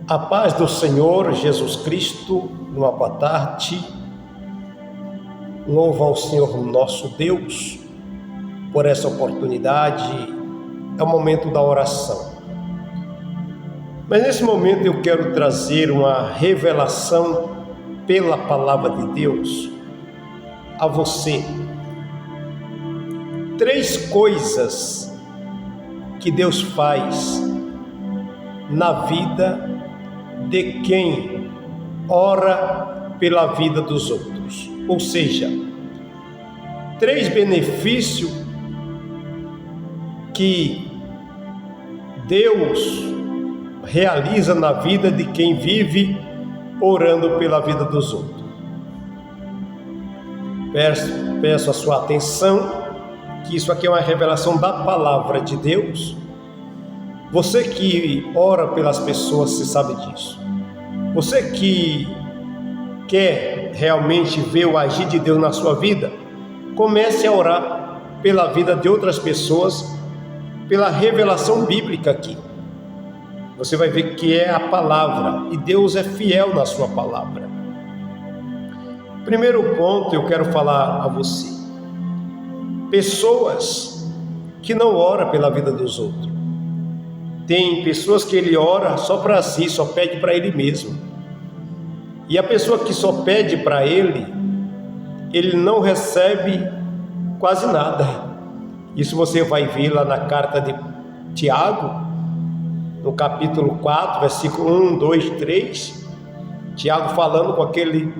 A paz do Senhor Jesus Cristo, uma boa tarde. Louvo ao Senhor nosso Deus por essa oportunidade. É o momento da oração. Mas nesse momento eu quero trazer uma revelação pela palavra de Deus a você. 3 coisas que Deus faz na vida de quem ora pela vida dos outros. Ou seja, 3 benefícios que Deus realiza na vida de quem vive orando pela vida dos outros. Peço a sua atenção, que isso aqui é uma revelação da palavra de Deus. Você que ora pelas pessoas, você sabe disso. Você que quer realmente ver o agir de Deus na sua vida, comece a orar pela vida de outras pessoas, pela revelação bíblica aqui. Você vai ver que é a palavra, e Deus é fiel na sua palavra. Primeiro ponto eu quero falar a você. Pessoas que não oram pela vida dos outros. Tem pessoas que ele ora só para si, só pede para ele mesmo. E a pessoa que só pede para ele não recebe quase nada. Isso você vai ver lá na carta de Tiago, no capítulo 4, versículo 1, 2, 3. Tiago falando com aquele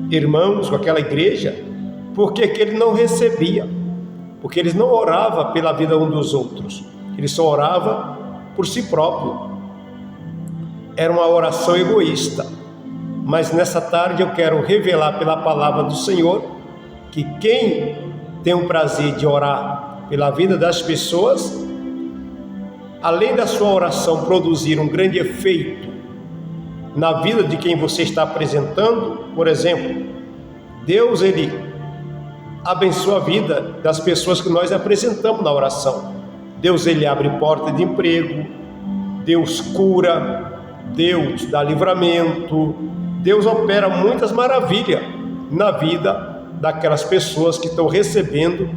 irmãos, com aquela igreja, porque que ele não recebia, porque eles não oravam pela vida um dos outros. Ele só orava por si próprio. Era uma oração egoísta. Mas nessa tarde eu quero revelar pela palavra do Senhor que quem tem o prazer de orar pela vida das pessoas, além da sua oração produzir um grande efeito na vida de quem você está apresentando, por exemplo, Deus ele abençoa a vida das pessoas que nós apresentamos na oração. Deus ele abre porta de emprego, Deus cura, Deus dá livramento, Deus opera muitas maravilhas na vida daquelas pessoas que estão recebendo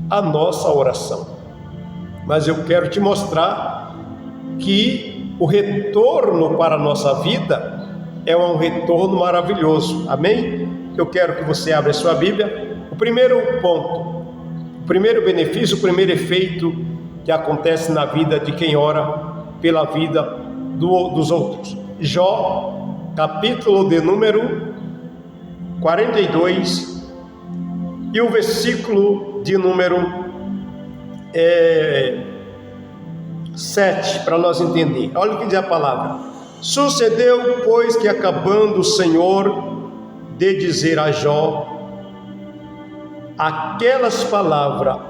a nossa oração. Mas eu quero te mostrar que o retorno para a nossa vida é um retorno maravilhoso, amém? Eu quero que você abra a sua Bíblia. O primeiro ponto, o primeiro benefício, o primeiro efeito que acontece na vida de quem ora pela vida dos outros. Jó, capítulo de número 42 e o versículo de número 7, para nós entender. Olha o que diz a palavra. Sucedeu, pois, que acabando o Senhor de dizer a Jó aquelas palavras,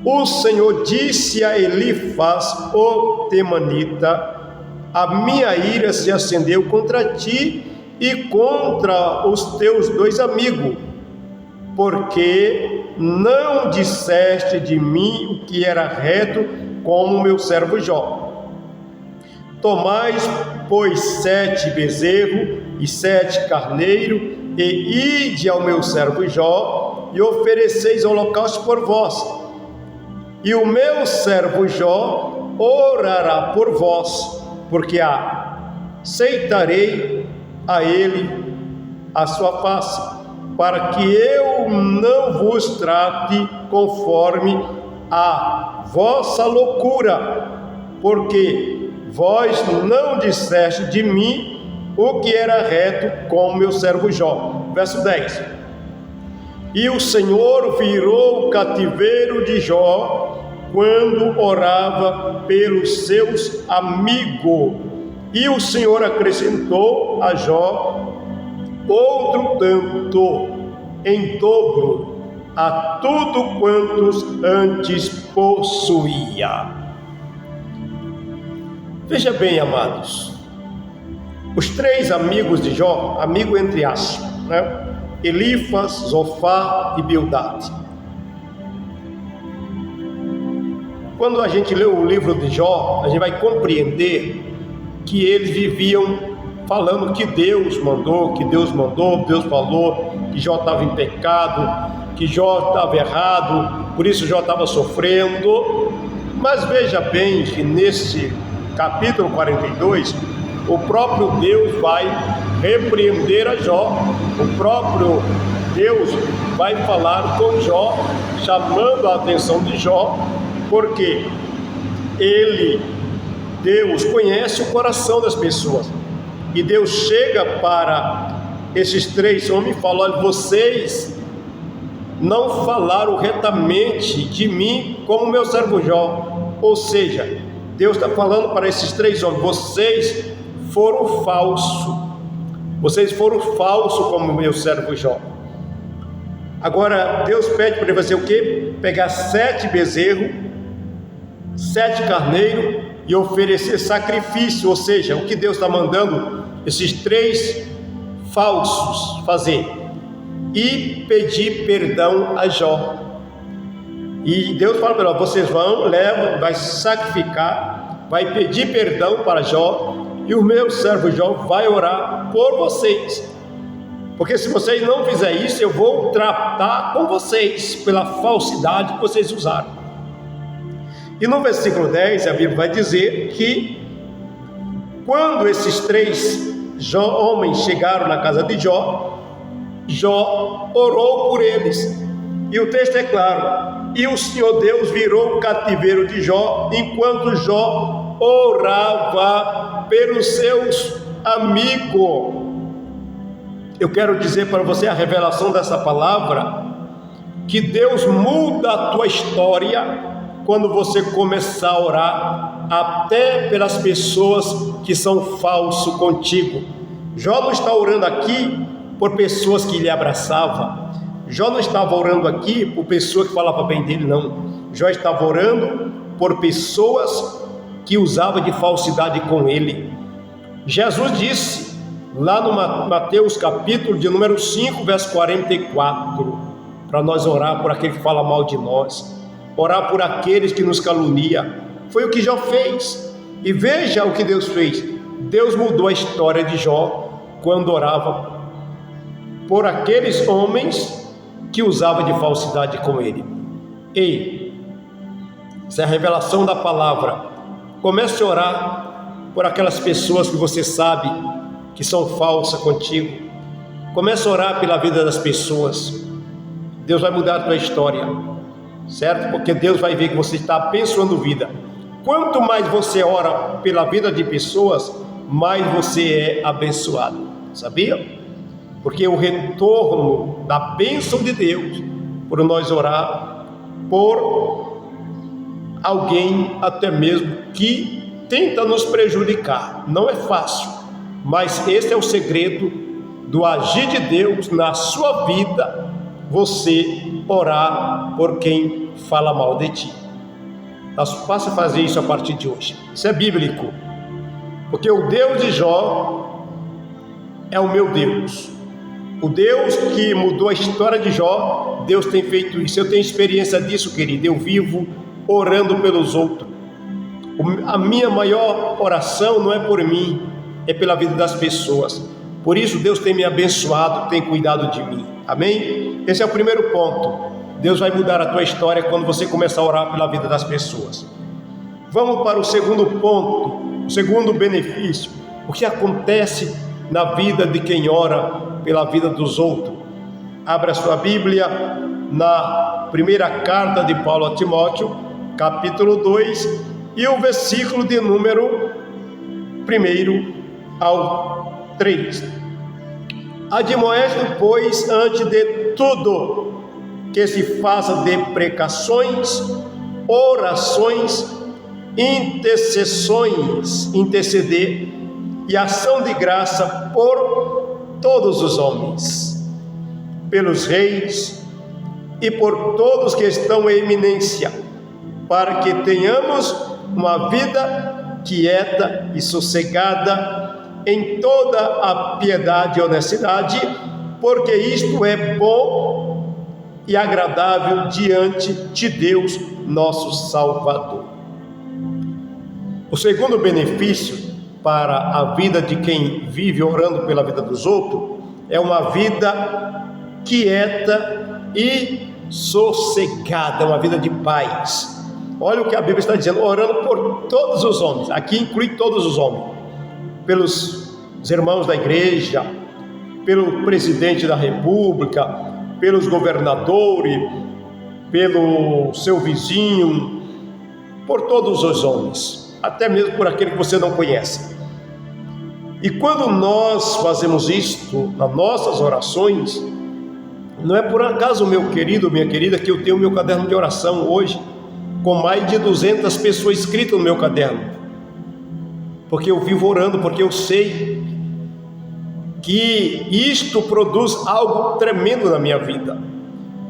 o Senhor disse a Elifaz, o temanita: a minha ira se acendeu contra ti e contra os teus 2 amigos, porque não disseste de mim o que era reto, como meu servo Jó. Tomais, pois, 7 bezerros e 7 carneiros, e ide ao meu servo Jó, e ofereceis holocausto por vós. E o meu servo Jó orará por vós, porque aceitarei a ele a sua face, para que eu não vos trate conforme a vossa loucura, porque vós não disseste de mim o que era reto, como meu servo Jó. Verso 10. E o Senhor virou o cativeiro de Jó quando orava pelos seus amigos. E o Senhor acrescentou a Jó outro tanto, em dobro, a tudo quantos antes possuía. Veja bem, amados, os 3 amigos de Jó, amigo entre aspas, né? Elifaz, Zofar e Bildade. Quando a gente lê o livro de Jó, a gente vai compreender que eles viviam falando que Deus mandou, Deus falou, que Jó estava em pecado, que Jó estava errado, por isso Jó estava sofrendo. Mas veja bem que nesse capítulo 42, o próprio Deus vai repreender a Jó, o próprio Deus vai falar com Jó, chamando a atenção de Jó, porque Deus conhece o coração das pessoas, e Deus chega para esses três homens e fala: olha, vocês não falaram retamente de mim como meu servo Jó. Ou seja, Deus está falando para esses três homens: vocês foram falsos como meu servo Jó. Agora Deus pede para ele fazer o quê? Pegar 7 bezerros, 7 carneiros e oferecer sacrifício. Ou seja, o que Deus está mandando esses 3 falsos fazer, e pedir perdão a Jó. E Deus fala para ele: vocês vai sacrificar, vai pedir perdão para Jó, e o meu servo Jó vai orar por vocês, porque se vocês não fizerem isso, eu vou tratar com vocês pela falsidade que vocês usaram. E no versículo 10 a Bíblia vai dizer que quando esses 3 homens chegaram na casa de Jó, Jó orou por eles, e o texto é claro: e o Senhor Deus virou o cativeiro de Jó, enquanto Jó orava pelos seus amigos. Eu quero dizer para você a revelação dessa palavra, que Deus muda a tua história quando você começar a orar até pelas pessoas que são falsos contigo. Jó não está orando aqui por pessoas que lhe abraçavam. Jó não estava orando aqui por pessoas que falavam bem dele, não. Jó estava orando por pessoas que usavam de falsidade com ele. Jesus disse lá no Mateus capítulo de número 5, verso 44, para nós orar por aquele que fala mal de nós, orar por aqueles que nos caluniam. Foi o que Jó fez. E veja o que Deus fez. Deus mudou a história de Jó quando orava por aqueles homens que usavam de falsidade com ele. Ei, essa é a revelação da palavra. Comece a orar por aquelas pessoas que você sabe que são falsas contigo. Comece a orar pela vida das pessoas. Deus vai mudar a tua história, certo? Porque Deus vai ver que você está abençoando vida. Quanto mais você ora pela vida de pessoas, mais você é abençoado. Sabia? Porque o retorno da bênção de Deus, por nós orar por alguém até mesmo que tenta nos prejudicar, não é fácil, mas esse é o segredo do agir de Deus na sua vida, você orar por quem fala mal de ti. Passa a fazer isso a partir de hoje. Isso é bíblico, porque o Deus de Jó é o meu Deus. O Deus que mudou a história de Jó, Deus tem feito isso. Eu tenho experiência disso, querido. Eu vivo orando pelos outros. A minha maior oração não é por mim, é pela vida das pessoas. Por isso Deus tem me abençoado, tem cuidado de mim. Amém? Esse é o primeiro ponto. Deus vai mudar a tua história quando você começar a orar pela vida das pessoas. Vamos para o segundo ponto, o segundo benefício. O que acontece na vida de quem ora pela vida dos outros? Abra sua Bíblia na primeira carta de Paulo a Timóteo, capítulo 2, e o versículo de número 1 ao 3. Admoeste, pois, antes de tudo, que se faça de precações, orações, interceder e ação de graça por todos os homens, pelos reis e por todos que estão em eminência, para que tenhamos uma vida quieta e sossegada em toda a piedade e honestidade, porque isto é bom e agradável diante de Deus, nosso Salvador. O segundo benefício para a vida de quem vive orando pela vida dos outros é uma vida quieta e sossegada, uma vida de paz. Olha o que a Bíblia está dizendo: orando por todos os homens. Aqui inclui todos os homens, pelos irmãos da igreja, pelo presidente da república, pelos governadores, pelo seu vizinho, por todos os homens, até mesmo por aquele que você não conhece. E quando nós fazemos isto nas nossas orações, não é por acaso, meu querido, minha querida, que eu tenho meu caderno de oração hoje com mais de 200 pessoas escritas no meu caderno, porque eu vivo orando, porque eu sei que isto produz algo tremendo na minha vida.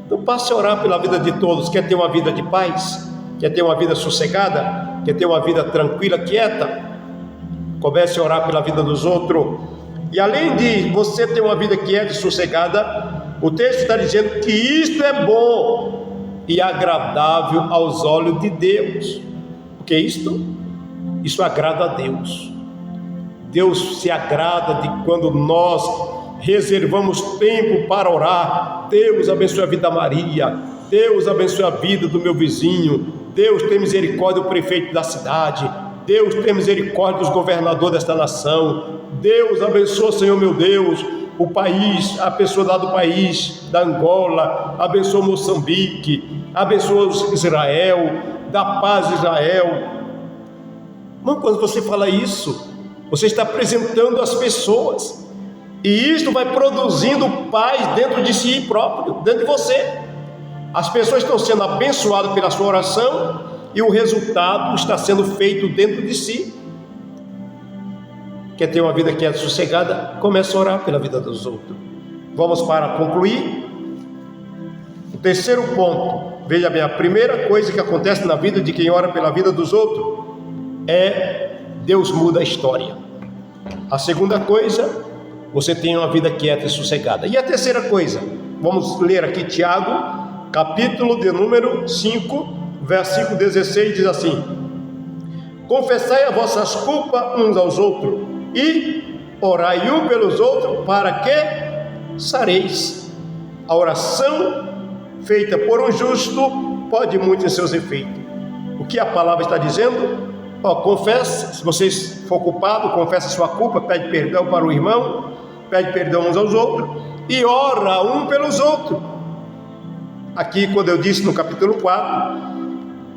Então passe a orar pela vida de todos. Quer ter uma vida de paz? Quer ter uma vida sossegada? Quer ter uma vida tranquila, quieta? Comece a orar pela vida dos outros. E além de você ter uma vida quieta e sossegada, o texto está dizendo que isto é bom e agradável aos olhos de Deus. O que é isto? Isso agrada a Deus. Deus se agrada de quando nós reservamos tempo para orar. Deus abençoe a vida da Maria, Deus abençoe a vida do meu vizinho, Deus tem misericórdia do prefeito da cidade, Deus tem misericórdia dos governadores desta nação, Deus abençoa, Senhor meu Deus, o país, a pessoa lá do país, da Angola, abençoa Moçambique, abençoa Israel, dá paz a Israel. Mas quando você fala isso, você está apresentando as pessoas, e isto vai produzindo paz dentro de si próprio, dentro de você. As pessoas estão sendo abençoadas pela sua oração, e o resultado está sendo feito dentro de si. Quer ter uma vida que é sossegada? Comece a orar pela vida dos outros. Vamos para concluir. O terceiro ponto, veja bem, a primeira coisa que acontece na vida de quem ora pela vida dos outros é Deus muda a história. A segunda coisa, você tem uma vida quieta e sossegada. E a terceira coisa, vamos ler aqui Tiago, capítulo de número 5, versículo 16, diz assim: confessai as vossas culpas uns aos outros e orai um pelos outros para que sareis. A oração feita por um justo pode muito em seus efeitos. O que a palavra está dizendo? Confessa, se você for culpado, confessa a sua culpa, pede perdão para o irmão, pede perdão uns aos outros e ora um pelos outros. Aqui, quando eu disse no capítulo 4,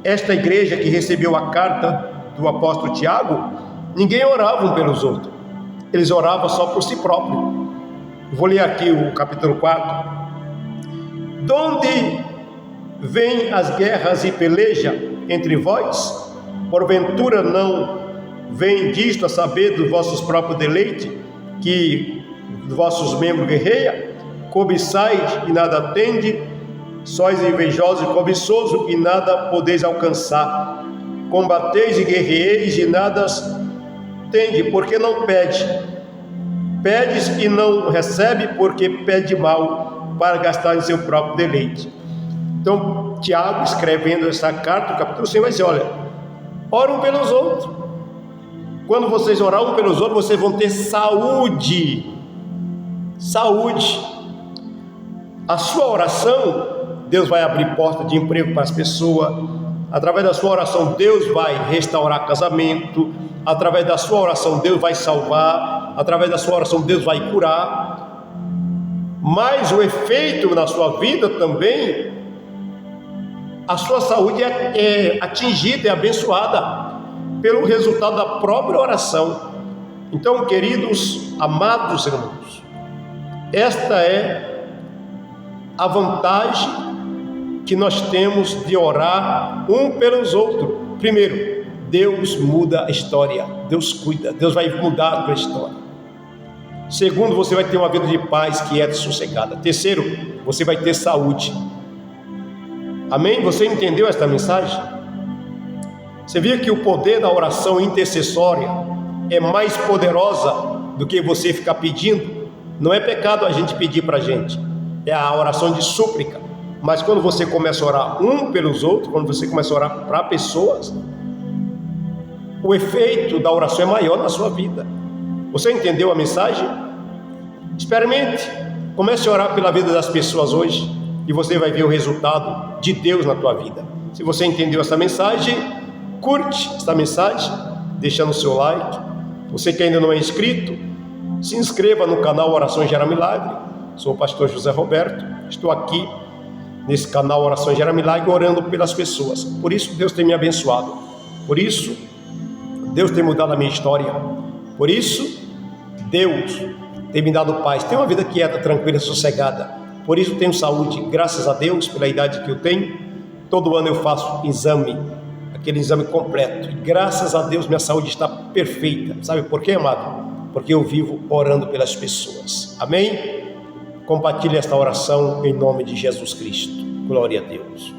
esta igreja que recebeu a carta do apóstolo Tiago, ninguém orava um pelos outros, eles oravam só por si próprio. Vou ler aqui o capítulo 4. Donde vêm as guerras e peleja entre vós? Porventura não vem disto a saber dos vossos próprios deleites, que vossos membros guerreiam? Cobiçais e nada tende, sois invejosos e cobiçosos e nada podeis alcançar. Combateis e guerreeis e nada tende, porque não pede. Pedes e não recebe, porque pede mal, para gastar em seu próprio deleite. Então, Tiago, escrevendo essa carta, no capítulo 5, vai dizer: olha, oram pelos outros. Quando vocês orarem pelos outros, vocês vão ter saúde. Saúde. A sua oração, Deus vai abrir porta de emprego para as pessoas. Através da sua oração, Deus vai restaurar casamento. Através da sua oração, Deus vai salvar. Através da sua oração, Deus vai curar. Mas o efeito na sua vida também, a sua saúde é atingida, é abençoada pelo resultado da própria oração. Então, queridos, amados irmãos, esta é a vantagem que nós temos de orar um pelos outros. Primeiro, Deus muda a história, Deus cuida, Deus vai mudar a tua história. Segundo, você vai ter uma vida de paz que é sossegada. Terceiro, você vai ter saúde. Amém? Você entendeu esta mensagem? Você viu que o poder da oração intercessória é mais poderosa do que você ficar pedindo? Não é pecado a gente pedir para a gente, é a oração de súplica. Mas quando você começa a orar um pelos outros, quando você começa a orar para pessoas, o efeito da oração é maior na sua vida. Você entendeu a mensagem? Experimente, comece a orar pela vida das pessoas hoje e você vai ver o resultado de Deus na tua vida. Se você entendeu essa mensagem, curte essa mensagem, deixando o seu like. Você que ainda não é inscrito, se inscreva no canal Oração Gera Milagre. Sou o pastor José Roberto, estou aqui nesse canal Oração Gera Milagre orando pelas pessoas. Por isso Deus tem me abençoado, por isso Deus tem mudado a minha história, por isso Deus tem me dado paz, tenho uma vida quieta, tranquila, sossegada, por isso tenho saúde, graças a Deus, pela idade que eu tenho. Todo ano eu faço exame, aquele exame completo, e graças a Deus minha saúde está perfeita. Sabe por quê, amado? Porque eu vivo orando pelas pessoas. Amém? Compartilhe esta oração em nome de Jesus Cristo. Glória a Deus.